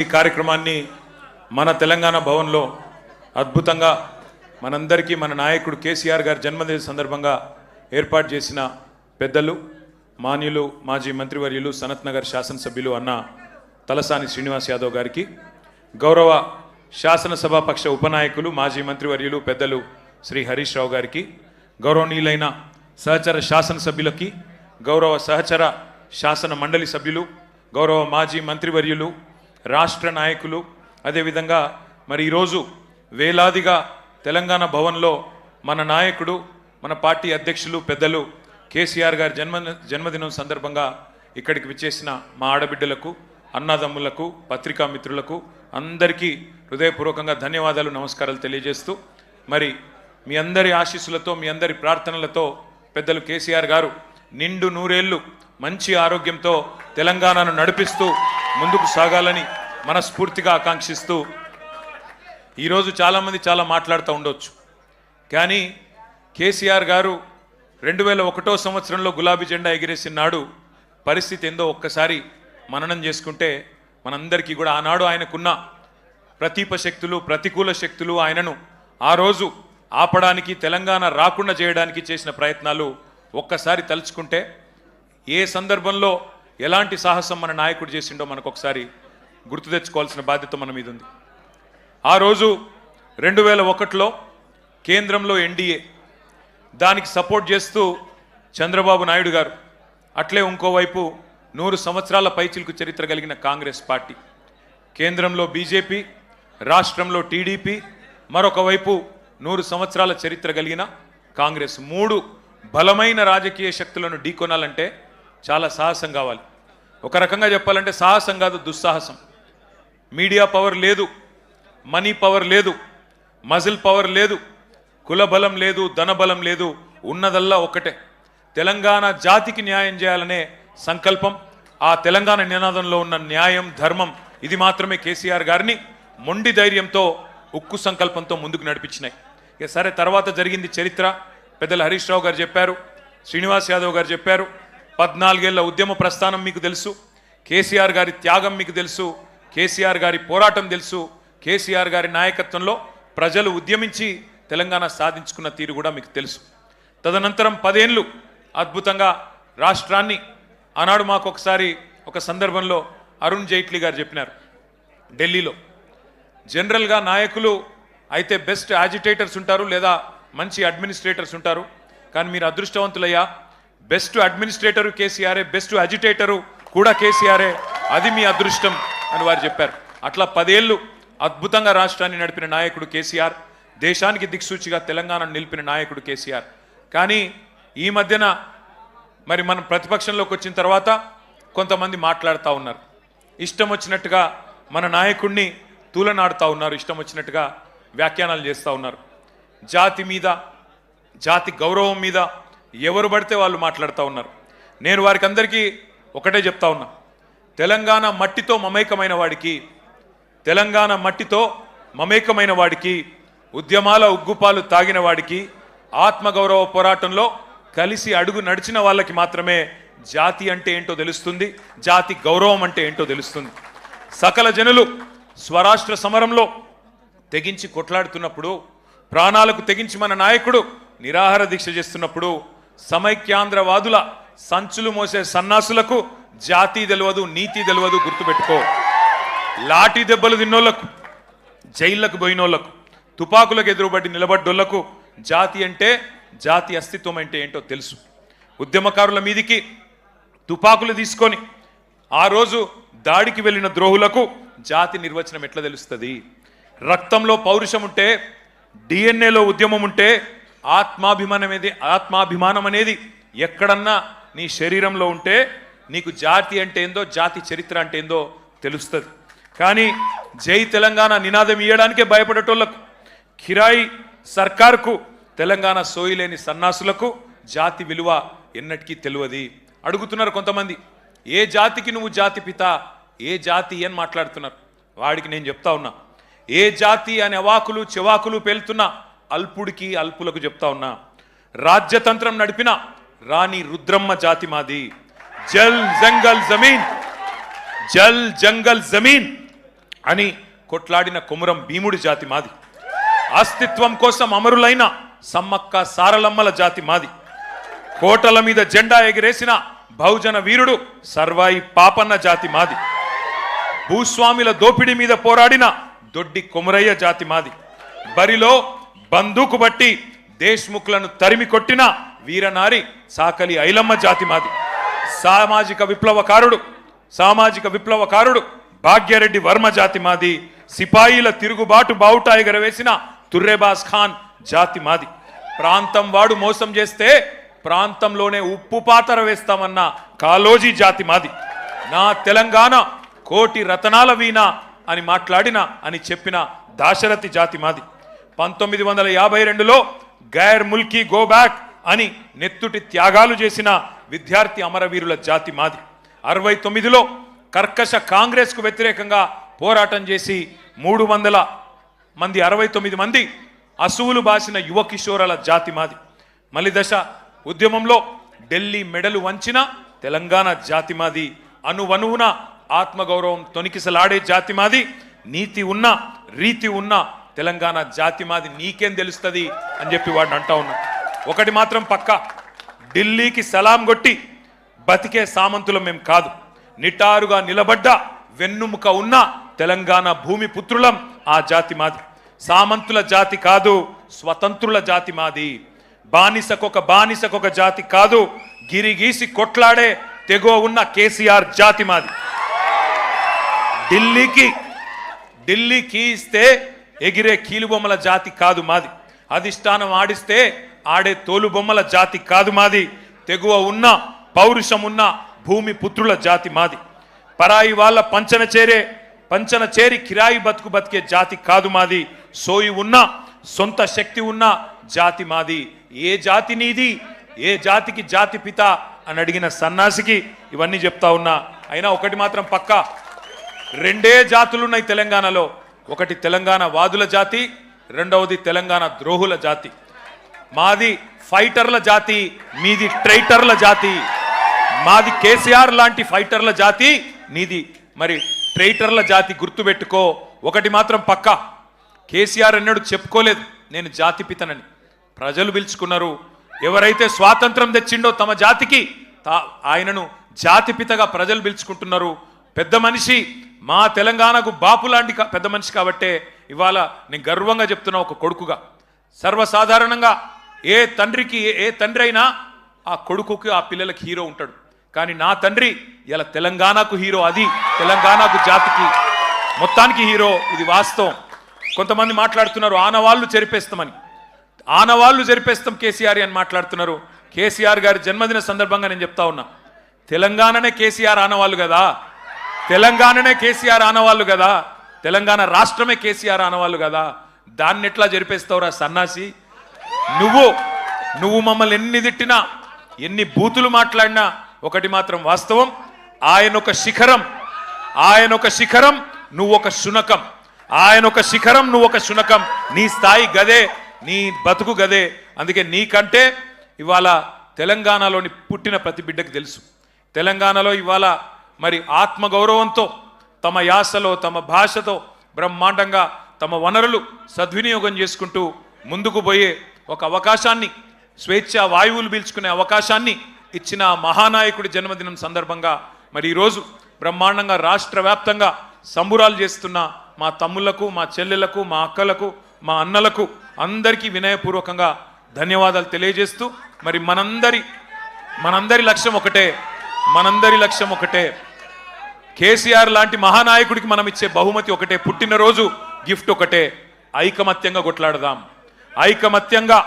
ఈ కార్యక్రమాన్ని మన తెలంగాణ భవన్లో అద్భుతంగా మనందరికీ మన నాయకుడు కేసీఆర్ గారి జన్మదిన సందర్భంగా ఏర్పాటు చేసిన పెద్దలు మాన్యులు మాజీ మంత్రివర్యులు సనత్ నగర్ శాసనసభ్యులు అన్న తలసాని శ్రీనివాస్ యాదవ్ గారికి, గౌరవ శాసనసభాపక్ష ఉపనాయకులు మాజీ మంత్రివర్యులు పెద్దలు శ్రీ హరీష్ రావు గారికి, గౌరవనీయులైన సహచర శాసనసభ్యులకి, గౌరవ సహచర శాసన మండలి సభ్యులు, గౌరవ మాజీ మంత్రివర్యులు, రాష్ట్ర నాయకులు, అదేవిధంగా మరి ఈరోజు వేలాదిగా తెలంగాణ భవన్లో మన నాయకుడు మన పార్టీ అధ్యక్షులు పెద్దలు కేసీఆర్ గారి జన్మదినం సందర్భంగా ఇక్కడికి విచ్చేసిన మా ఆడబిడ్డలకు, అన్నదమ్ములకు, పత్రికా మిత్రులకు అందరికీ హృదయపూర్వకంగా ధన్యవాదాలు, నమస్కారాలు తెలియజేస్తూ, మరి మీ అందరి ఆశీస్సులతో మీ అందరి ప్రార్థనలతో పెద్దలు కేసీఆర్ గారు నిండు నూరేళ్లు మంచి ఆరోగ్యంతో తెలంగాణను నడిపిస్తూ ముందుకు సాగాలని మనస్ఫూర్తిగా ఆకాంక్షిస్తూ, ఈరోజు చాలామంది చాలా మాట్లాడుతూ ఉండొచ్చు, కానీ కేసీఆర్ గారు 2001 సంవత్సరంలో గులాబీ జెండా ఎగిరేసిన నాడు పరిస్థితి ఏందో ఒక్కసారి మననం చేసుకుంటే మనందరికీ కూడా ఆనాడు ఆయనకున్న ప్రతీప శక్తులు, ప్రతికూల శక్తులు ఆయనను ఆ రోజు ఆపడానికి, తెలంగాణ రాకుండా చేయడానికి చేసిన ప్రయత్నాలు ఒక్కసారి తలుచుకుంటే ఏ సందర్భంలో ఎలాంటి సాహసం మన నాయకుడు చేసిండో మనకు ఒకసారి గుర్తు తెచ్చుకోవాల్సిన బాధ్యత మన మీద ఉంది. ఆ రోజు 2001లో కేంద్రంలో ఎన్డీఏ, దానికి సపోర్ట్ చేస్తూ చంద్రబాబు నాయుడు గారు, అట్లే ఇంకోవైపు 100 సంవత్సరాల పైచిలుకు చరిత్ర కలిగిన కాంగ్రెస్ పార్టీ, కేంద్రంలో బీజేపీ, రాష్ట్రంలో టీడీపీ, మరొక వైపు 100 సంవత్సరాల చరిత్ర కలిగిన కాంగ్రెస్, 3 బలమైన రాజకీయ శక్తులను ఢీకొనాలంటే చాలా సాహసం కావాలి. ఒక రకంగా చెప్పాలంటే సాహసం కాదు, దుస్సాహసం. మీడియా పవర్ లేదు, మనీ పవర్ లేదు, మజిల్ పవర్ లేదు, కుల బలం లేదు, ధనబలం లేదు, ఉన్నదల్లా ఒక్కటే తెలంగాణ జాతికి న్యాయం చేయాలనే సంకల్పం. ఆ తెలంగాణ నినాదంలో ఉన్న న్యాయం, ధర్మం, ఇది మాత్రమే కేసీఆర్ గారిని మొండి ధైర్యంతో, ఉక్కు సంకల్పంతో ముందుకు నడిపించినాయి. ఇక సరే, తర్వాత జరిగింది చరిత్ర. పెద్దలు హరీష్ రావు గారు చెప్పారు, శ్రీనివాస్ యాదవ్ గారు చెప్పారు. 14 ఏళ్ల ఉద్యమ ప్రస్థానం మీకు తెలుసు, కేసీఆర్ గారి త్యాగం మీకు తెలుసు, కేసీఆర్ గారి పోరాటం తెలుసు, కేసీఆర్ గారి నాయకత్వంలో ప్రజలు ఉద్యమించి తెలంగాణ సాధించుకున్న తీరు కూడా మీకు తెలుసు. తదనంతరం 10 ఏళ్ళు అద్భుతంగా రాష్ట్రాన్ని, ఆనాడు మాకు ఒకసారి ఒక సందర్భంలో అరుణ్ జైట్లీ గారు చెప్పినారు, ఢిల్లీలో జనరల్గా నాయకులు అయితే బెస్ట్ యాజిటేటర్స్ ఉంటారు లేదా మంచి అడ్మినిస్ట్రేటర్స్ ఉంటారు, కానీ మీరు అదృష్టవంతులయ్యా, బెస్ట్ అడ్మినిస్ట్రేటరు కేసీఆరే, బెస్ట్ అజిటేటరు కూడా కేసీఆరే, అది మీ అదృష్టం అని వారు చెప్పారు. అట్లా 10 ఏళ్ళు అద్భుతంగా రాష్ట్రాన్ని నడిపిన నాయకుడు కేసీఆర్, దేశానికి దిక్సూచిగా తెలంగాణను నిలిపిన నాయకుడు కేసీఆర్. కానీ ఈ మధ్యన మరి మనం ప్రతిపక్షంలోకి వచ్చిన తర్వాత కొంతమంది మాట్లాడుతూ ఉన్నారు, ఇష్టం వచ్చినట్టుగా మన నాయకుడిని తూలనాడుతూ ఉన్నారు, ఇష్టం వచ్చినట్టుగా వ్యాఖ్యానాలు చేస్తూ ఉన్నారు. జాతి మీద, జాతి గౌరవం మీద ఎవరు పడితే వాళ్ళు మాట్లాడుతూ ఉన్నారు. నేను వారికి అందరికీ ఒకటే చెప్తా ఉన్నా, తెలంగాణ మట్టితో మమేకమైన వాడికి, తెలంగాణ మట్టితో మమేకమైన వాడికి, ఉద్యమాల ఉగ్గుపాలు తాగిన వాడికి, ఆత్మగౌరవ పోరాటంలో కలిసి అడుగు నడిచిన వాళ్ళకి మాత్రమే జాతి అంటే ఏంటో తెలుస్తుంది, జాతి గౌరవం అంటే ఏంటో తెలుస్తుంది. సకల జనులు స్వరాష్ట్ర సమరంలో తెగించి కొట్లాడుతున్నప్పుడు, ప్రాణాలకు తెగించి మన నాయకుడు నిరాహార దీక్ష చేస్తున్నప్పుడు, సమైక్యాంధ్రవాదుల సంచులు మోసే సన్నాసులకు జాతి తెలియదు, నీతి తెలియదు, గుర్తుపెట్టుకో. లాఠీ దెబ్బలు తిన్నోళ్లకు, జైళ్లకు పోయినోళ్లకు, తుపాకులకు ఎదురుబడి నిలబడ్డోళ్లకు జాతి అంటే, జాతి అస్తిత్వం అంటే ఏంటో తెలుసు. ఉద్యమకారుల మీదికి తుపాకులు తీసుకొని ఆ రోజు దాడికి వెళ్ళిన ద్రోహులకు జాతి నిర్వచనం ఎట్లా తెలుస్తుంది? రక్తంలో పౌరుషం ఉంటే, డిఎన్ఏలో ఉద్యమం ఉంటే, ఆత్మాభిమానం అనేది ఎక్కడన్నా నీ శరీరంలో ఉంటే నీకు జాతి అంటే ఏందో, జాతి చరిత్ర అంటే ఏందో తెలుస్తుంది. కానీ జై తెలంగాణ నినాదం ఇయ్యడానికే భయపడేటోళ్లకు, కిరాయి సర్కార్కు తెలంగాణ సోయిలేని సన్నాసులకు జాతి విలువ ఎన్నటికీ తెలియదు. అడుగుతున్నారు కొంతమంది, ఏ జాతికి నువ్వు జాతి పిత, ఏ జాతి అని మాట్లాడుతున్నారు. వాడికి నేను చెప్తా ఉన్నా, ఏ జాతి అనే అవాకులు చెవాకులు పేలుతున్నా అల్పుడికి, అల్పులకు చెప్తా ఉన్నా, రాజ్యతంత్రం నడిపిన రాణి రుద్రమ్మ జాతి మాది. జల్ జంగల్ జమీన్, జల్ జంగల్ జమీన్ అని కొట్లాడిన కొమురం భీముడి జాతి మాది. అస్తిత్వం కోసం అమరులైన సమ్మక్క సారలమ్మల జాతి మాది. కోటల మీద జెండా ఎగిరేసిన బహుజన వీరుడు సర్వాయి పాపన్న జాతి మాది. భూస్వాముల దోపిడీ మీద పోరాడిన దొడ్డి కొమురయ్య జాతి మాది. బరిలో బందూకు బట్టి దేశ్ముఖ్లను తరిమి కొట్టిన వీరనారి సాకలి ఐలమ్మ జాతి మాది. సామాజిక విప్లవకారుడు భాగ్యరెడ్డి వర్మ జాతి మాది. సిపాయిల తిరుగుబాటు బావుటా ఎగరవేసిన తుర్రేబాస్ ఖాన్ జాతి మాది. ప్రాంతం వాడు మోసం చేస్తే ప్రాంతంలోనే ఉప్పు పాతర వేస్తామన్న కాలోజీ జాతి మాది. నా తెలంగాణ కోటి రతనాల వీణ అని చెప్పిన దాశరథి జాతి మాది. 1952లో గైర్ ముల్కీ గో బ్యాక్ అని నెత్తుటి త్యాగాలు చేసిన విద్యార్థి అమరవీరుల జాతి మాది. 69లో కర్కశ కాంగ్రెస్కు వ్యతిరేకంగా పోరాటం చేసి 300 మంది 69 మంది అసువులు బాసిన యువ కిషోరాల జాతి మాది. మలిదశ ఉద్యమంలో ఢిల్లీ మెడలు వంచిన తెలంగాణ జాతి మాది. అనువనువున ఆత్మగౌరవం తొనికిసలాడే జాతి మాది. నీతి ఉన్న రీతి ఉన్న తెలంగాణ జాతి మాది నీకేం తెలుస్తుంది అని చెప్పి వాడిని అంటా ఉన్నా. ఒకటి మాత్రం పక్కా, ఢిల్లీకి సలాం కొట్టి బతికే సామంతులం మేం కాదు. నిటారుగా నిలబడ్డ వెన్నుముక ఉన్న తెలంగాణ భూమి పుత్రులం ఆ జాతి మాది. సామంతుల జాతి కాదు, స్వతంత్రుల జాతి మాది. బానిసకొక జాతి కాదు, గిరిగీసి కొట్లాడే తెగో ఉన్న కేసీఆర్ జాతి మాది. ఢిల్లీకి ఇస్తే ఎగిరే కీలుబొమ్మల జాతి కాదు మాది. అధిష్టానం ఆడిస్తే ఆడే తోలుబొమ్మల జాతి కాదు మాది. తెగువ ఉన్న పౌరుషం ఉన్న భూమి పుత్రుల జాతి మాది. పరాయి వాళ్ళ పంచన చేరి కిరాయి బతికే జాతి కాదు మాది. సోయి ఉన్న సొంత శక్తి ఉన్న జాతి మాది. ఏ జాతి నీది, ఏ జాతికి జాతి పిత అని అడిగిన సన్నాసికి ఇవన్నీ చెప్తా ఉన్నా. అయినా ఒకటి మాత్రం పక్కా, రెండే జాతులున్నాయి తెలంగాణలో. ఒకటి తెలంగాణ వాదుల జాతి, రెండవది తెలంగాణ ద్రోహుల జాతి. మాది ఫైటర్ల జాతి, మీది ట్రైటర్ల జాతి. మాది కేసీఆర్ లాంటి ఫైటర్ల జాతి, నీది మరి ట్రైటర్ల జాతి. గుర్తుపెట్టుకో. ఒకటి మాత్రం పక్కా, కేసీఆర్ అన్నాడు చెప్పుకోలేదు నేను జాతి పితనని. ప్రజలు పిలుచుకున్నారు. ఎవరైతే స్వాతంత్రం తెచ్చిండో తమ జాతికి ఆయనను జాతిపితగా ప్రజలు పిలుచుకుంటున్నారు. పెద్ద మనిషి, మా తెలంగాణకు బాపు లాంటి పెద్ద మనిషి కాబట్టే ఇవాళ నేను గర్వంగా చెప్తున్నా ఒక కొడుకుగా. సర్వసాధారణంగా ఏ తండ్రి అయినా ఆ కొడుకుకి ఆ పిల్లలకి హీరో ఉంటాడు. కానీ నా తండ్రి ఇలా తెలంగాణకు హీరో. అది తెలంగాణకు జాతికి మొత్తానికి హీరో. ఇది వాస్తవం. కొంతమంది మాట్లాడుతున్నారు ఆనవాళ్ళు చెరిపేస్తామని. ఆనవాళ్ళు జరిపేస్తాం కేసీఆర్ అని మాట్లాడుతున్నారు. కేసీఆర్ గారి జన్మదిన సందర్భంగా నేను చెప్తా ఉన్నా, తెలంగాణనే కేసీఆర్ ఆనవాళ్ళు కదా, తెలంగాణనే కేసీఆర్ ఆనవాళ్ళు కదా, తెలంగాణ రాష్ట్రమే కేసీఆర్ ఆనవాళ్ళు కదా. దాన్ని ఎట్లా జరిపేస్తావురా సన్నాసి? నువ్వు మమ్మల్ని ఎన్ని తిట్టినా, ఎన్ని బూతులు మాట్లాడినా ఒకటి మాత్రం వాస్తవం, ఆయన ఒక శిఖరం నువ్వు ఒక శునకం. ఆయన ఒక శిఖరం నువ్వు ఒక శునకం. నీ స్థాయి గదే, నీ బతుకు గదే. అందుకే నీకంటే ఇవాళ తెలంగాణలోని పుట్టిన ప్రతి బిడ్డకు తెలుసు. తెలంగాణలో ఇవాళ మరి ఆత్మగౌరవంతో తమ యాసలో తమ భాషతో బ్రహ్మాండంగా తమ వనరులు సద్వినియోగం చేసుకుంటూ ముందుకు పోయే ఒక అవకాశాన్ని, స్వేచ్ఛా వాయువులు పీల్చుకునే అవకాశాన్ని ఇచ్చిన మహానాయకుడి జన్మదినం సందర్భంగా మరి ఈరోజు బ్రహ్మాండంగా రాష్ట్ర వ్యాప్తంగా సంబురాలు చేస్తున్న మా తమ్ముళ్లకు, మా చెల్లెలకు, మా అక్కలకు, మా అన్నలకు అందరికీ వినయపూర్వకంగా ధన్యవాదాలు తెలియజేస్తూ మరి మనందరి లక్ష్యం ఒకటే, కేసీఆర్ లాంటి మహానాయకుడికి మనం ఇచ్చే బహుమతి ఒకటే, పుట్టినరోజు గిఫ్ట్ ఒకటే. ఐకమత్యంగా కొట్లాడదాం. ఐకమత్యంగా